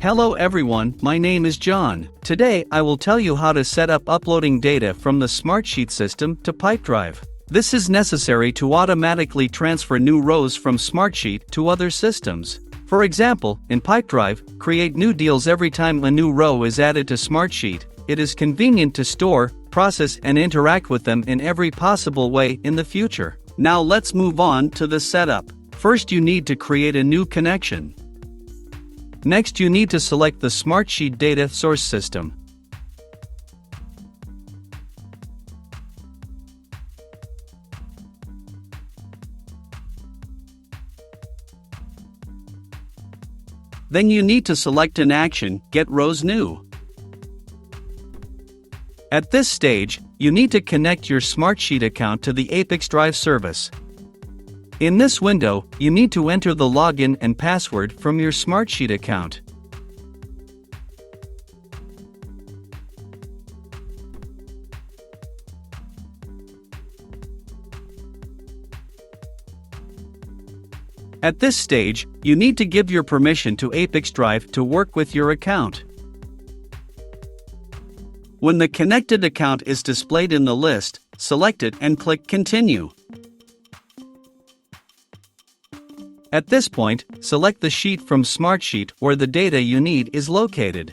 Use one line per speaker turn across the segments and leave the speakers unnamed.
Hello everyone, my name is John. Today I will tell you how to set up uploading data from the Smartsheet system to Pipedrive. This is necessary to automatically transfer new rows from Smartsheet to other systems. For example, in Pipedrive, create new deals every time a new row is added to Smartsheet. It is convenient to store, process and interact with them in every possible way in the future. Now let's move on to the setup. First you need to create a new connection. Next you need to select the Smartsheet data source system. Then you need to select an action, Get Rows New. At this stage, you need to connect your Smartsheet account to the ApiX-Drive service. In this window, you need to enter the login and password from your Smartsheet account. At this stage, you need to give your permission to ApiX-Drive to work with your account. When the connected account is displayed in the list, select it and click Continue. At this point, select the sheet from Smartsheet where the data you need is located.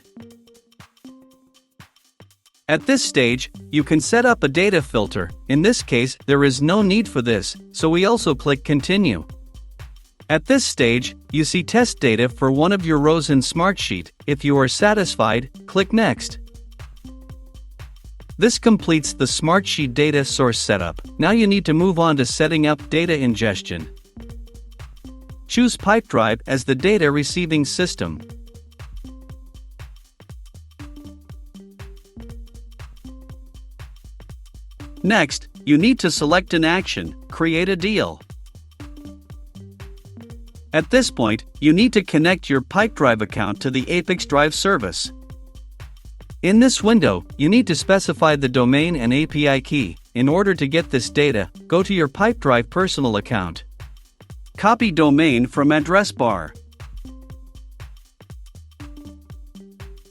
At this stage, you can set up a data filter. In this case, there is no need for this, so we also click Continue. At this stage, you see test data for one of your rows in Smartsheet. If you are satisfied, click Next. This completes the Smartsheet data source setup. Now you need to move on to setting up data ingestion. Choose Pipedrive as the data receiving system. Next, you need to select an action, Create a Deal. At this point, you need to connect your Pipedrive account to the ApiX-Drive service. In this window, you need to specify the domain and API key. In order to get this data, go to your Pipedrive personal account. Copy domain from address bar.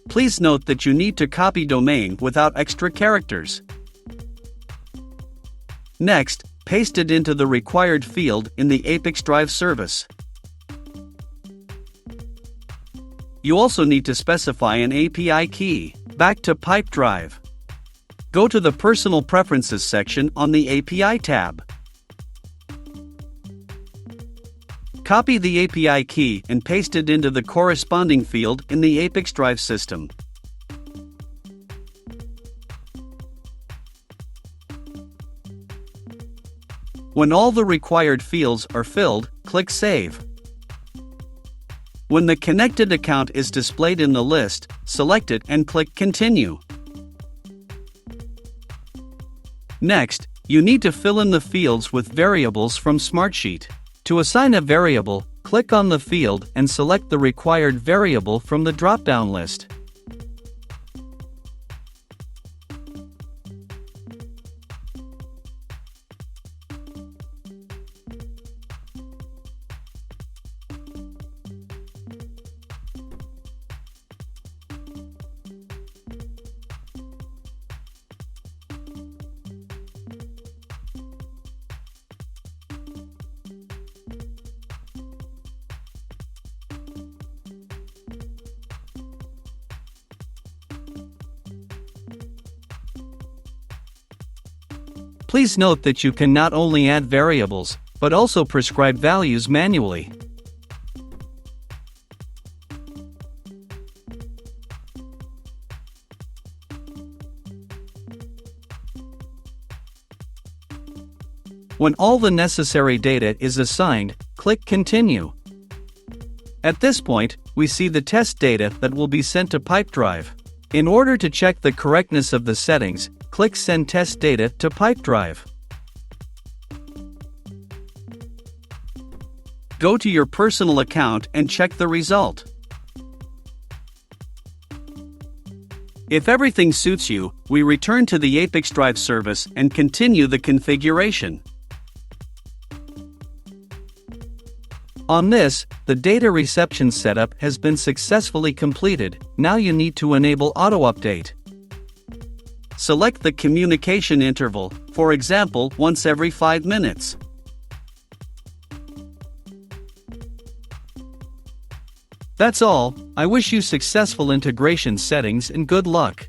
Please note that you need to copy domain without extra characters. Next, paste it into the required field in the ApiX-Drive service. You also need to specify an API key. Back to Pipedrive. Go to the Personal Preferences section on the API tab. Copy the API key and paste it into the corresponding field in the ApiX-Drive system. When all the required fields are filled, click Save. When the connected account is displayed in the list, select it and click Continue. Next, you need to fill in the fields with variables from Smartsheet. To assign a variable, click on the field and select the required variable from the drop-down list. Please note that you can not only add variables, but also prescribe values manually. When all the necessary data is assigned, click Continue. At this point, we see the test data that will be sent to Pipedrive. In order to check the correctness of the settings, click Send Test Data to Pipedrive. Go to your personal account and check the result. If everything suits you, we return to the ApiX-Drive service and continue the configuration. On this, the data reception setup has been successfully completed. Now you need to enable auto-update. Select the communication interval, for example, once every 5 minutes. That's all. I wish you successful integration settings and good luck.